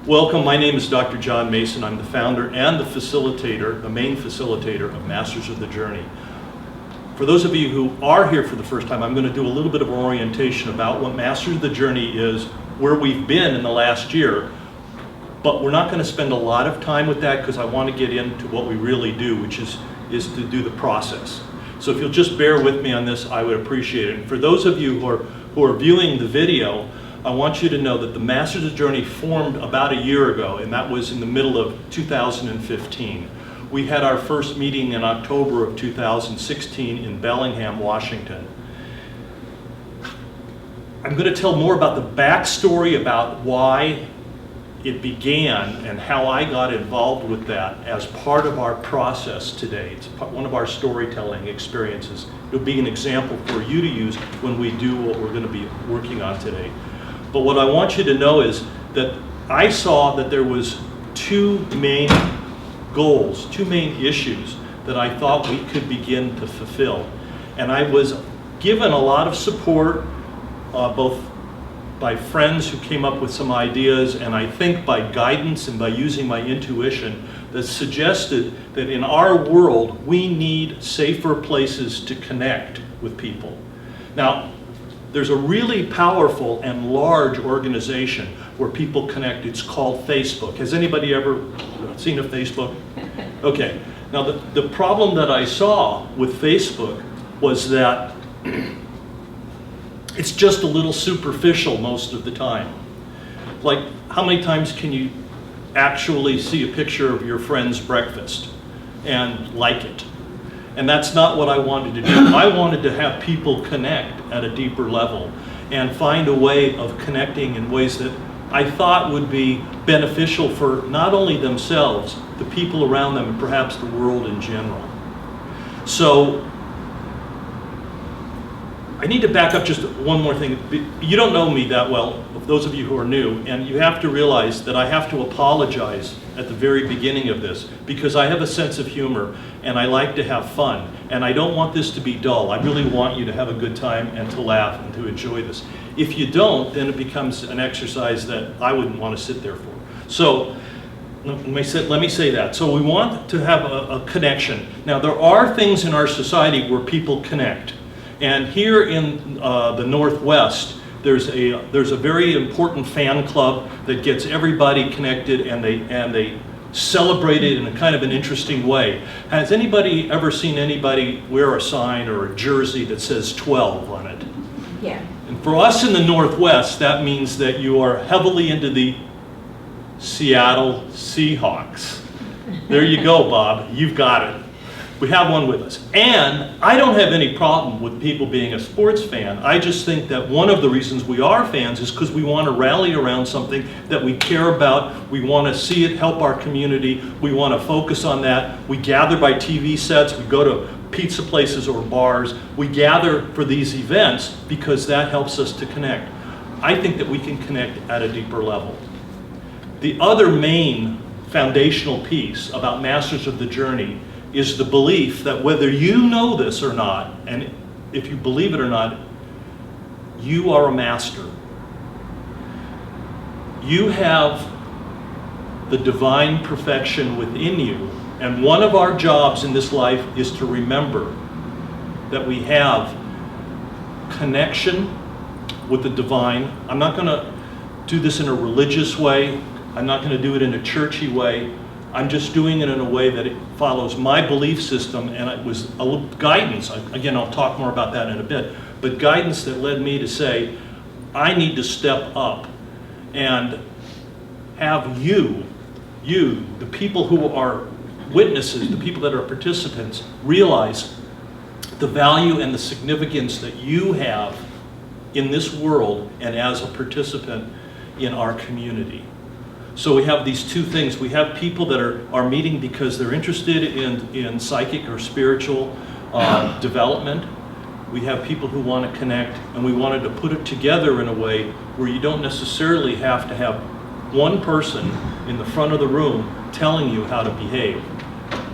Welcome, my name is Dr. John Mason. I'm the founder and the facilitator, the main facilitator of Masters of the Journey. For those of you who are here for the first time, I'm going to do a little bit of orientation about what Masters of the Journey is, where we've been in the last year, but we're not going to spend a lot of time with that because I want to get into what we really do, which is to do the process. So if you'll just bear with me on this, I would appreciate it. And for those of you who are viewing the video, I want you to know that the Masters of the Journey formed about a year ago, and that was in the middle of 2015. We had our first meeting in October of 2016 in Bellingham, Washington. I'm going to tell more about the backstory about why it began and how I got involved with that as part of our process today. It's one of our storytelling experiences. It'll be an example for you to use when we do what we're going to be working on today. But what I want you to know is that I saw that there was two main goals, two main issues that I thought we could begin to fulfill. And I was given a lot of support, both by friends who came up with some ideas, and I think by guidance and by using my intuition that suggested that in our world we need safer places to connect with people. Now, there's a really powerful and large organization where people connect. It's called Facebook. Has anybody ever seen a Facebook? Okay. Now the problem that I saw with Facebook was that it's just a little superficial most of the time. Like, how many times can you actually see a picture of your friend's breakfast and like it? And that's not what I wanted to do. I wanted to have people connect at a deeper level and find a way of connecting in ways that I thought would be beneficial for not only themselves, the people around them, and perhaps the world in general. So I need to back up just one more thing. You don't know me that well, those of you who are new, and you have to realize that I have to apologize at the very beginning of this because I have a sense of humor and I like to have fun, and I don't want this to be dull. I really want you to have a good time and to laugh and to enjoy this. If you don't, then it becomes an exercise that I wouldn't want to sit there for. So let me say that. So we want to have a connection. Now, there are things in our society where people connect. And here in the Northwest, there's a very important fan club that gets everybody connected, and they celebrate it in a kind of an interesting way. Has anybody ever seen anybody wear a sign or a jersey that says 12 on it? Yeah. And for us in the Northwest, that means that you are heavily into the Seattle Seahawks. There you go, Bob. You've got it. We have one with us. And I don't have any problem with people being a sports fan. I just think that one of the reasons we are fans is because we want to rally around something that we care about. We want to see it help our community. We want to focus on that. We gather by TV sets. We go to pizza places or bars. We gather for these events because that helps us to connect. I think that we can connect at a deeper level. The other main foundational piece about Masters of the Journey is the belief that whether you know this or not, and if you believe it or not, you are a master. You have the divine perfection within you, and one of our jobs in this life is to remember that we have connection with the divine. I'm not going to do this in a religious way. I'm not going to do it in a churchy way. I'm just doing it in a way that it follows my belief system, and it was a little guidance. Again, I'll talk more about that in a bit, but guidance that led me to say, I need to step up and have you, the people who are witnesses, the people that are participants, realize the value and the significance that you have in this world and as a participant in our community. So we have these two things. We have people that are meeting because they're interested in psychic or spiritual development. We have people who want to connect, and we wanted to put it together in a way where you don't necessarily have to have one person in the front of the room telling you how to behave.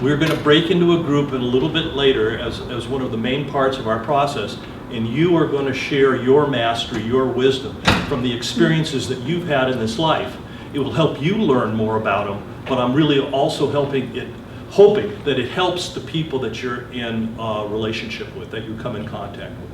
We're going to break into a group a little bit later as one of the main parts of our process, and you are going to share your mastery, your wisdom from the experiences that you've had in this life. It will help you learn more about them, but I'm really also hoping that it helps the people that you're in relationship with, that you come in contact with.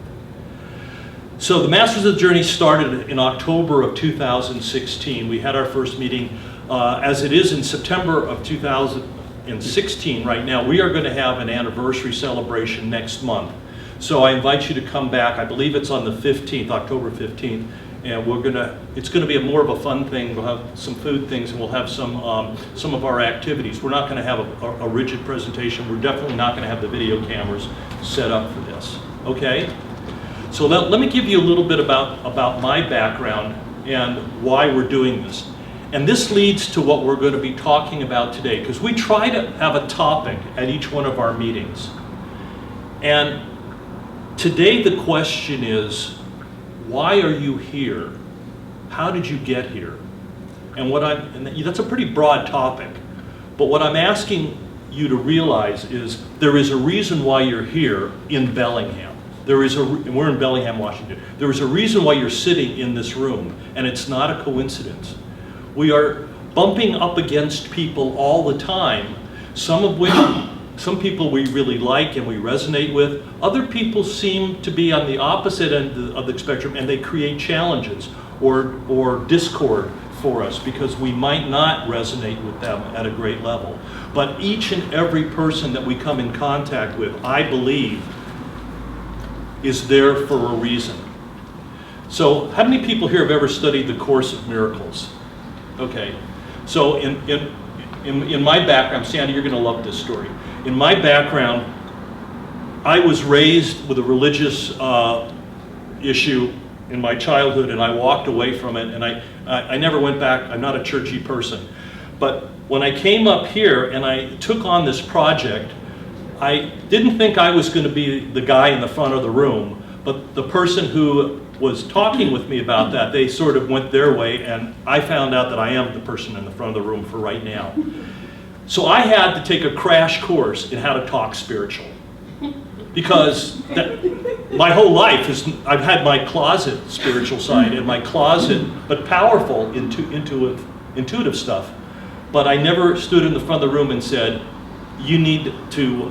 So the Masters of the Journey started in October of 2016. We had our first meeting. As it is in September of 2016 right now, we are going to have an anniversary celebration next month. So I invite you to come back. I believe it's on the 15th, October 15th, and it's going to be more of a fun thing. We'll have some food things, and we'll have some of our activities. We're not going to have a rigid presentation. We're definitely not going to have the video cameras set up for this, okay? So let me give you a little bit about my background and why we're doing this. And this leads to what we're going to be talking about today, because we try to have a topic at each one of our meetings. And today the question is, why are you here? How did you get here? And that's a pretty broad topic, but what I'm asking you to realize is there is a reason why you're here in Bellingham. We're in Bellingham, Washington. There is a reason why you're sitting in this room, and it's not a coincidence. We are bumping up against people all the time, some people we really like and we resonate with. Other people seem to be on the opposite end of the spectrum, and they create challenges or discord for us because we might not resonate with them at a great level. But each and every person that we come in contact with, I believe, is there for a reason. So how many people here have ever studied the Course of Miracles? Okay, so in my background, Sandy, you're going to love this story. In my background, I was raised with a religious issue in my childhood, and I walked away from it, and I never went back. I'm not a churchy person. But when I came up here and I took on this project, I didn't think I was going to be the guy in the front of the room, but the person who was talking with me about that, they sort of went their way, and I found out that I am the person in the front of the room for right now. So I had to take a crash course in how to talk spiritual, because my whole life I've had my closet spiritual side and my closet, but powerful intuitive stuff, but I never stood in the front of the room and said, you need to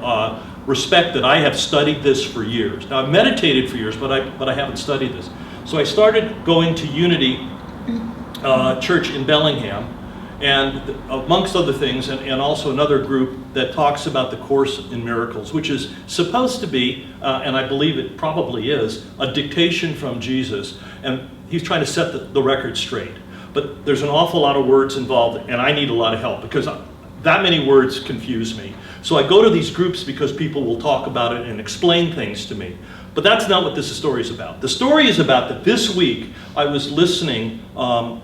respect that I have studied this for years. Now I've meditated for years, but I haven't studied this. So I started going to Unity Church in Bellingham, and amongst other things, and also another group that talks about the Course in Miracles, which is supposed to be, and I believe it probably is, a dictation from Jesus, and he's trying to set the record straight. But there's an awful lot of words involved, and I need a lot of help, because that many words confuse me. So I go to these groups because people will talk about it and explain things to me. But that's not what this story is about. The story is about that this week I was listening on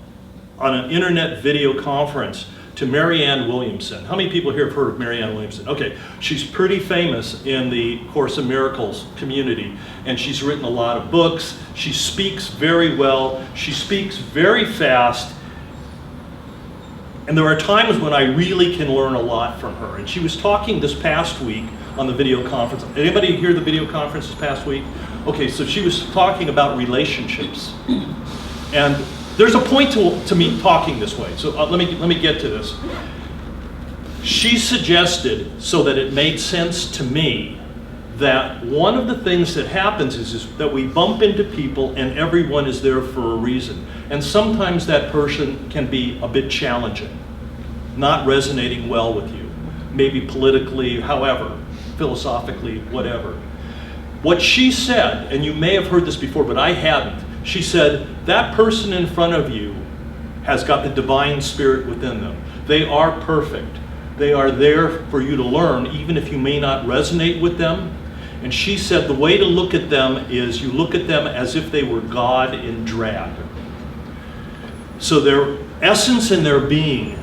an internet video conference to Marianne Williamson. How many people here have heard of Marianne Williamson? Okay, she's pretty famous in the Course in Miracles community, and she's written a lot of books. She speaks very well. She speaks very fast. And there are times when I really can learn a lot from her. And she was talking this past week on the video conference. Anybody hear the video conference this past week? Okay, so she was talking about relationships. And there's a point to me talking this way. So let me get to this. She suggested, so that it made sense to me, that one of the things that happens is that we bump into people and everyone is there for a reason. And sometimes that person can be a bit challenging, not resonating well with you, maybe politically, however, philosophically, whatever. What she said, and you may have heard this before, but I hadn't, she said, that person in front of you has got the divine spirit within them. They are perfect. They are there for you to learn, even if you may not resonate with them. And she said the way to look at them is you look at them as if they were God in drag. So their essence and their being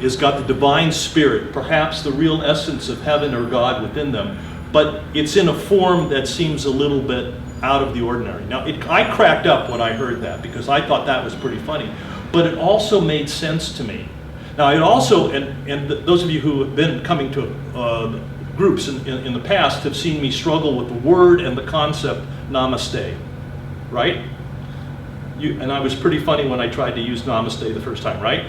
has got the divine spirit, perhaps the real essence of heaven or God within them, but it's in a form that seems a little bit out of the ordinary. Now, I cracked up when I heard that because I thought that was pretty funny, but it also made sense to me. Now, it also, and those of you who have been coming to groups in the past have seen me struggle with the word and the concept namaste, right? And I was pretty funny when I tried to use namaste the first time, right?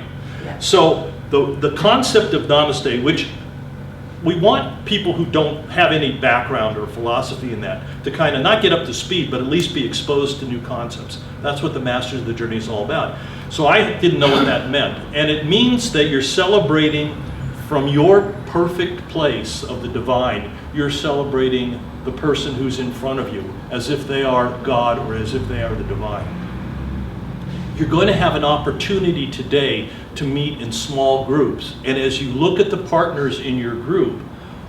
So the concept of namaste, which we want people who don't have any background or philosophy in that to kind of not get up to speed, but at least be exposed to new concepts. That's what the Masters of the Journey is all about. So I didn't know what that meant. And it means that you're celebrating from your perfect place of the divine. You're celebrating the person who's in front of you as if they are God or as if they are the divine. You're going to have an opportunity today to meet in small groups. And as you look at the partners in your group,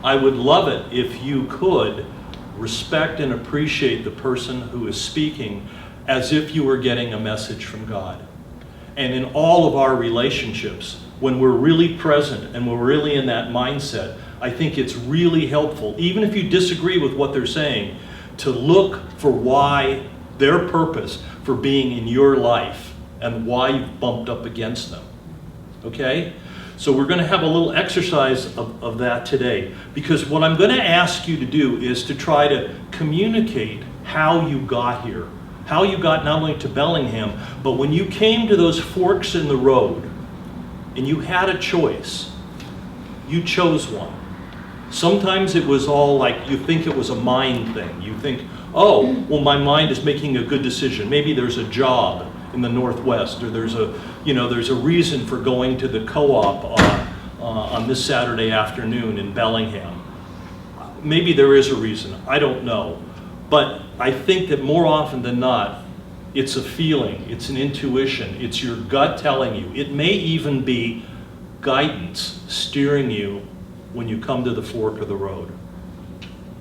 I would love it if you could respect and appreciate the person who is speaking as if you were getting a message from God. And in all of our relationships, when we're really present and we're really in that mindset, I think it's really helpful, even if you disagree with what they're saying, to look for why, their purpose for being in your life and why you've bumped up against them. Okay? So we're going to have a little exercise of that today, because what I'm going to ask you to do is to try to communicate how you got here, how you got not only to Bellingham, but when you came to those forks in the road and you had a choice, you chose one. Sometimes it was all like, you think it was a mind thing. You think, oh, well, my mind is making a good decision. Maybe there's a job in the Northwest, or there's a reason for going to the co-op on this Saturday afternoon in Bellingham. Maybe there is a reason, I don't know. But I think that more often than not, it's a feeling, it's an intuition, it's your gut telling you. It may even be guidance steering you when you come to the fork of the road.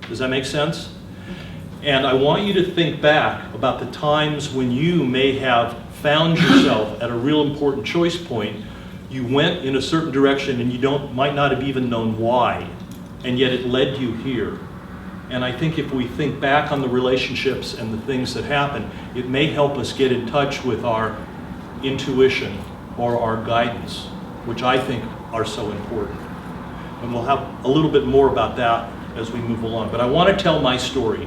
Does that make sense? And I want you to think back about the times when you may have found yourself at a real important choice point. You went in a certain direction and you might not have even known why, and yet it led you here. And I think if we think back on the relationships and the things that happen, it may help us get in touch with our intuition or our guidance, which I think are so important. And we'll have a little bit more about that as we move along. But I want to tell my story.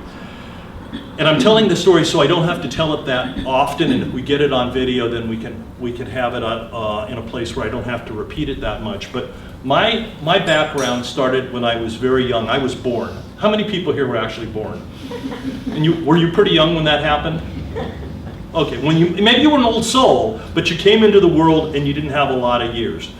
And I'm telling the story so I don't have to tell it that often, and if we get it on video, then we can have it in a place where I don't have to repeat it that much. But my background started when I was very young. I was born. How many people here were actually born? And were you pretty young when that happened? Okay, maybe you were an old soul, but you came into the world and you didn't have a lot of years.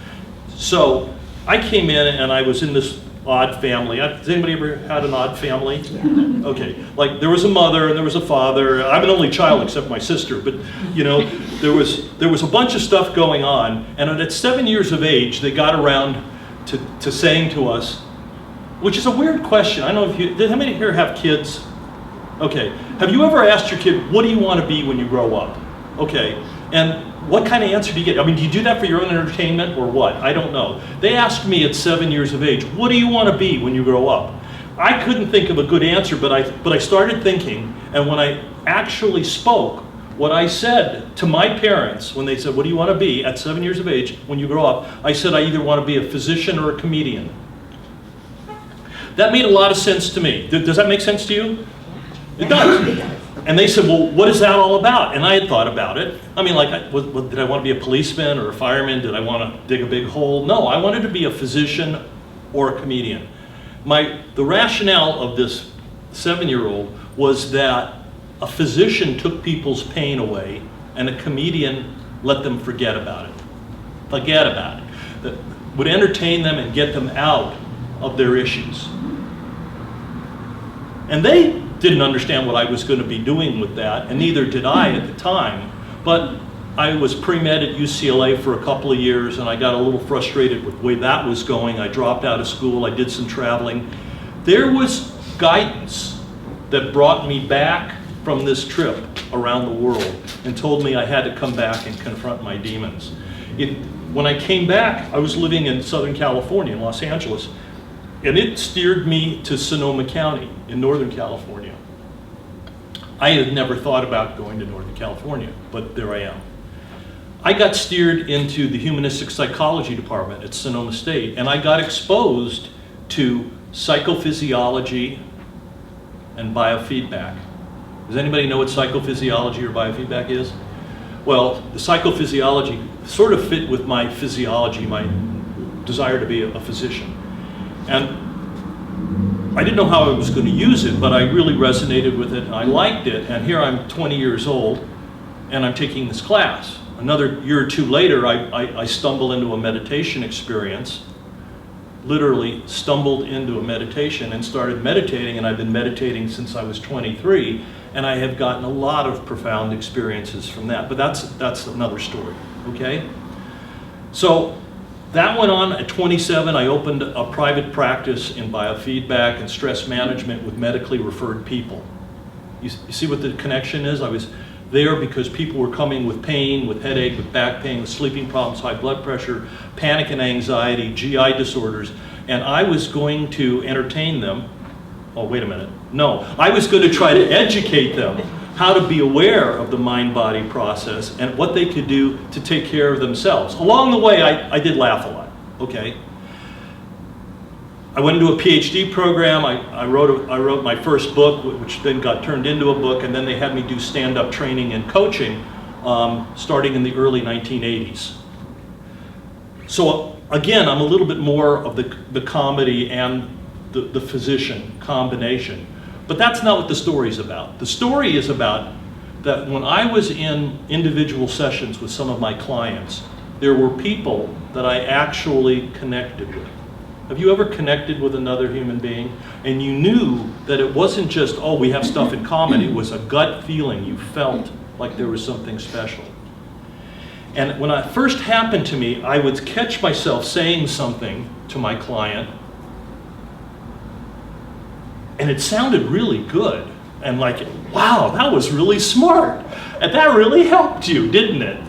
So I came in and I was in this odd family. Has anybody ever had an odd family? Yeah. Okay, like there was a mother and there was a father. I'm an only child except my sister, but there was a bunch of stuff going on. And at 7 years of age, they got around to saying to us, which is a weird question. I don't know if how many here have kids? Okay, have you ever asked your kid, what do you want to be when you grow up? Okay, and what kind of answer do you get? I mean, do you do that for your own entertainment or what? I don't know. They asked me at 7 years of age, what do you want to be when you grow up? I couldn't think of a good answer, but I started thinking, and when I actually spoke, what I said to my parents when they said, what do you want to be at 7 years of age when you grow up? I said, I either want to be a physician or a comedian. That made a lot of sense to me. Does that make sense to you? It does. And they said, well, what is that all about? And I had thought about it. I mean, like, did I want to be a policeman or a fireman? Did I want to dig a big hole? No, I wanted to be a physician or a comedian. The rationale of this 7-year-old was that a physician took people's pain away and a comedian let them forget about it. Forget about it. That would entertain them and get them out of their issues. And they didn't understand what I was going to be doing with that, and neither did I at the time. But I was pre-med at UCLA for a couple of years, and I got a little frustrated with the way that was going. I dropped out of school. I did some traveling. There was guidance that brought me back from this trip around the world and told me I had to come back and confront my demons. When I came back, I was living in Southern California, in Los Angeles, and it steered me to Sonoma County in Northern California. I had never thought about going to Northern California, but there I am. I got steered into the humanistic psychology department at Sonoma State, and I got exposed to psychophysiology and biofeedback. Does anybody know what psychophysiology or biofeedback is? Well, the psychophysiology sort of fit with my physiology, my desire to be a physician. And I didn't know how I was going to use it, but I really resonated with it, and I liked it. And here I'm 20 years old, and I'm taking this class. Another year or two later, I stumble into a meditation experience, literally stumbled into a meditation and started meditating, and I've been meditating since I was 23, and I have gotten a lot of profound experiences from that. But that's another story, okay? So that went on at 27. I opened a private practice in biofeedback and stress management with medically referred people. You see what the connection is? I was there because people were coming with pain, with headache, with back pain, with sleeping problems, high blood pressure, panic and anxiety, GI disorders, and I was going to entertain them. Oh, wait a minute. No, I was going to try to educate them how to be aware of the mind-body process and what they could do to take care of themselves. Along the way, I did laugh a lot, okay? I went into a Ph.D. program. I wrote my first book, which then got turned into a book, and then they had me do stand-up training and coaching starting in the early 1980s. So again, I'm a little bit more of the comedy and the physician combination. But that's not what the story's about. The story is about that when I was in individual sessions with some of my clients, there were people that I actually connected with. Have you ever connected with another human being? And you knew that it wasn't just, oh, we have stuff in common. It was a gut feeling. You felt like there was something special. And when it first happened to me, I would catch myself saying something to my client, and it sounded really good. And like, wow, that was really smart. And that really helped you, didn't it?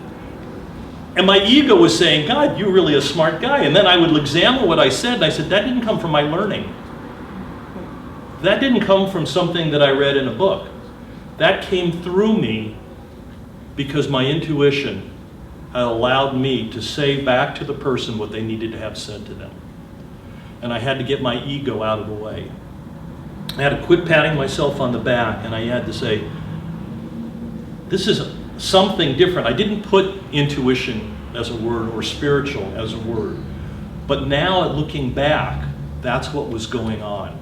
And my ego was saying, God, you're really a smart guy. And then I would examine what I said, and I said, that didn't come from my learning. That didn't come from something that I read in a book. That came through me because my intuition had allowed me to say back to the person what they needed to have said to them. And I had to get my ego out of the way. I had to quit patting myself on the back, and I had to say, this is something different. I didn't put intuition as a word or spiritual as a word. But now, looking back, that's what was going on.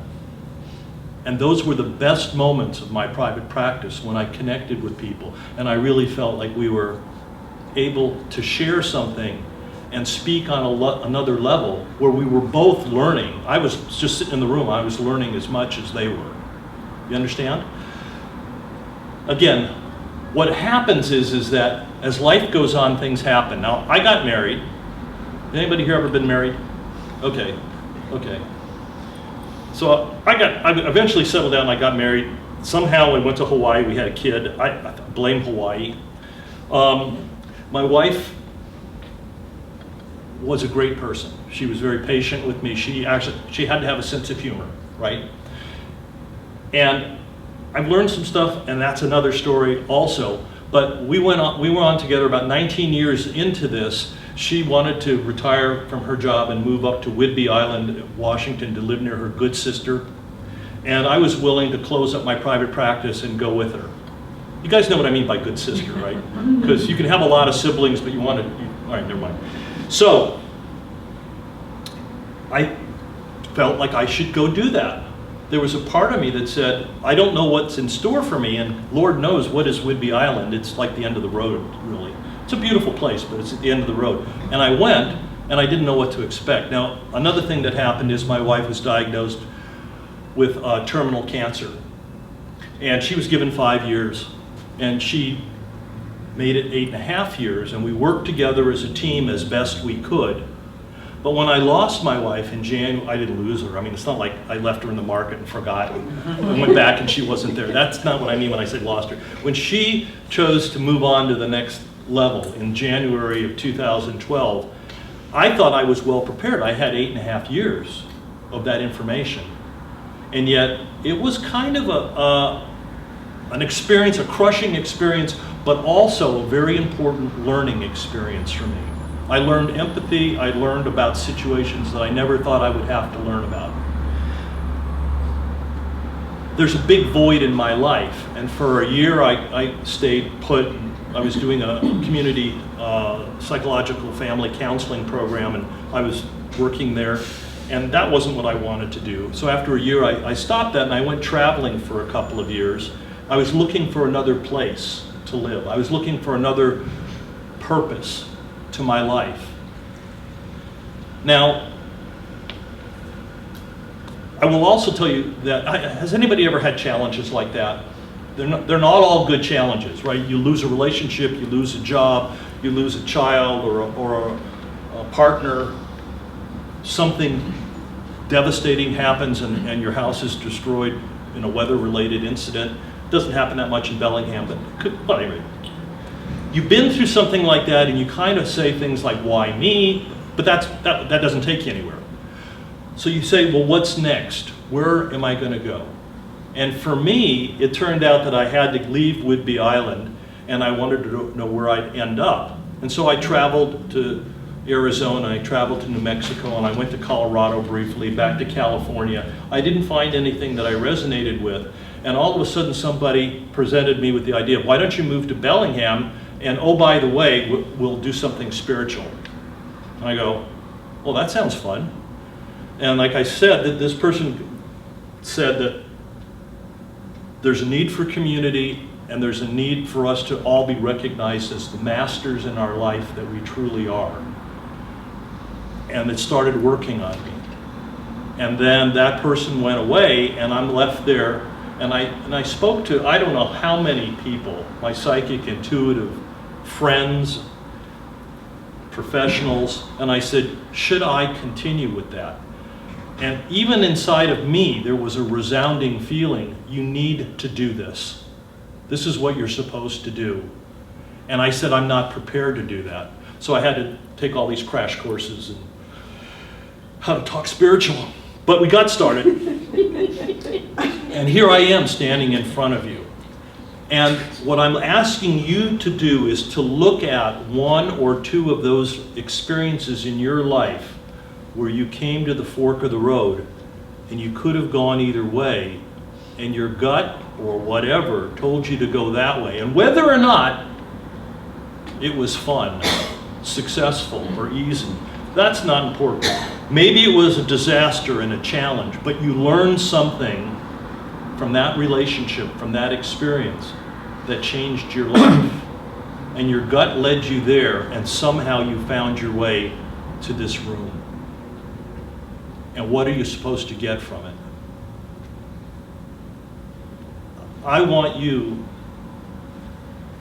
And those were the best moments of my private practice when I connected with people. And I really felt like we were able to share something and speak on another level where we were both learning. I was just sitting in the room. I was learning as much as they were. You understand? Again, what happens is that as life goes on, things happen. Now, I got married. Anybody here ever been married? Okay. So I eventually settled down. I got married. Somehow I went to Hawaii. We had a kid. I blame Hawaii. My wife was a great person. She was very patient with me. She had to have a sense of humor, right? And I've learned some stuff, and that's another story also. But we were on together about 19 years into this. She wanted to retire from her job and move up to Whidbey Island, Washington, to live near her good sister. And I was willing to close up my private practice and go with her. You guys know what I mean by good sister, right? Because you can have a lot of siblings, but all right, never mind. So I felt like I should go do that. There was a part of me that said, I don't know what's in store for me, and Lord knows what is Whidbey Island. It's like the end of the road, really. It's a beautiful place, but it's at the end of the road. And I went, and I didn't know what to expect. Now, another thing that happened is my wife was diagnosed with terminal cancer. And she was given 5 years, and she made it 8.5 years, and we worked together as a team as best we could. But when I lost my wife in January, I didn't lose her. I mean, it's not like I left her in the market and forgot and went back and she wasn't there. That's not what I mean when I say lost her. When she chose to move on to the next level in January of 2012, I thought I was well prepared. I had 8.5 years of that information. And yet, it was kind of an experience, a crushing experience, but also a very important learning experience for me. I learned empathy. I learned about situations that I never thought I would have to learn about. There's a big void in my life, and for a year I stayed put. I was doing a community psychological family counseling program, and I was working there, and that wasn't what I wanted to do. So after a year, I stopped that, and I went traveling for a couple of years. I was looking for another place to live. I was looking for another purpose to my life. Now, I will also tell you that, has anybody ever had challenges like that? They're not all good challenges, right? You lose a relationship, you lose a job, you lose a child or a partner, something devastating happens and your house is destroyed in a weather-related incident. It doesn't happen that much in Bellingham, but it could, well, anyway. You've been through something like that and you kind of say things like, why me? But that doesn't take you anywhere. So you say, well, what's next? Where am I going to go? And for me, it turned out that I had to leave Whidbey Island, and I wanted to know where I'd end up. And so I traveled to Arizona, I traveled to New Mexico, and I went to Colorado briefly, back to California. I didn't find anything that I resonated with. And all of a sudden, somebody presented me with the idea of, why don't you move to Bellingham, and oh, by the way, we'll do something spiritual. And I go, well, that sounds fun. And like I said, this person said that there's a need for community, and there's a need for us to all be recognized as the masters in our life that we truly are. And it started working on me. And then that person went away, and I'm left there, and I spoke to I don't know how many people, my psychic, intuitive friends, professionals, and I said, should I continue with that? And even inside of me, there was a resounding feeling, you need to do this. This is what you're supposed to do. And I said, I'm not prepared to do that. So I had to take all these crash courses and how to talk spiritual. But we got started. And here I am standing in front of you. And what I'm asking you to do is to look at one or two of those experiences in your life where you came to the fork of the road and you could have gone either way, and your gut or whatever told you to go that way. And whether or not it was fun, successful, or easy, that's not important. Maybe it was a disaster and a challenge, but you learned something from that relationship, from that experience, that changed your life. And your gut led you there, and somehow you found your way to this room. And what are you supposed to get from it? I want you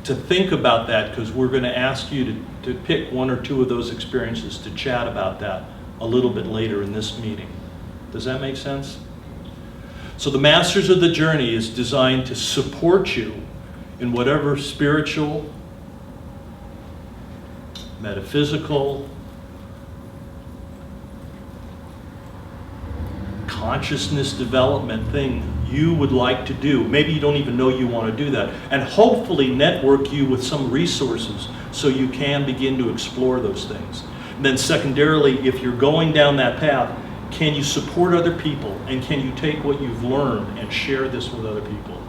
to think about that, because we're going to ask you to pick one or two of those experiences to chat about that a little bit later in this meeting. Does that make sense? So the Masters of the Journey is designed to support you in whatever spiritual, metaphysical, consciousness development thing you would like to do. Maybe you don't even know you want to do that. And hopefully network you with some resources so you can begin to explore those things. And then secondarily, if you're going down that path, can you support other people, and can you take what you've learned and share this with other people?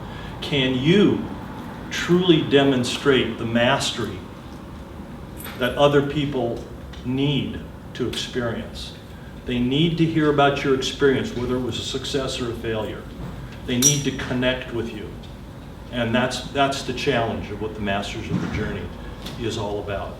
Can you truly demonstrate the mastery that other people need to experience? They need to hear about your experience, whether it was a success or a failure. They need to connect with you. And that's the challenge of what the Masters of the Journey is all about.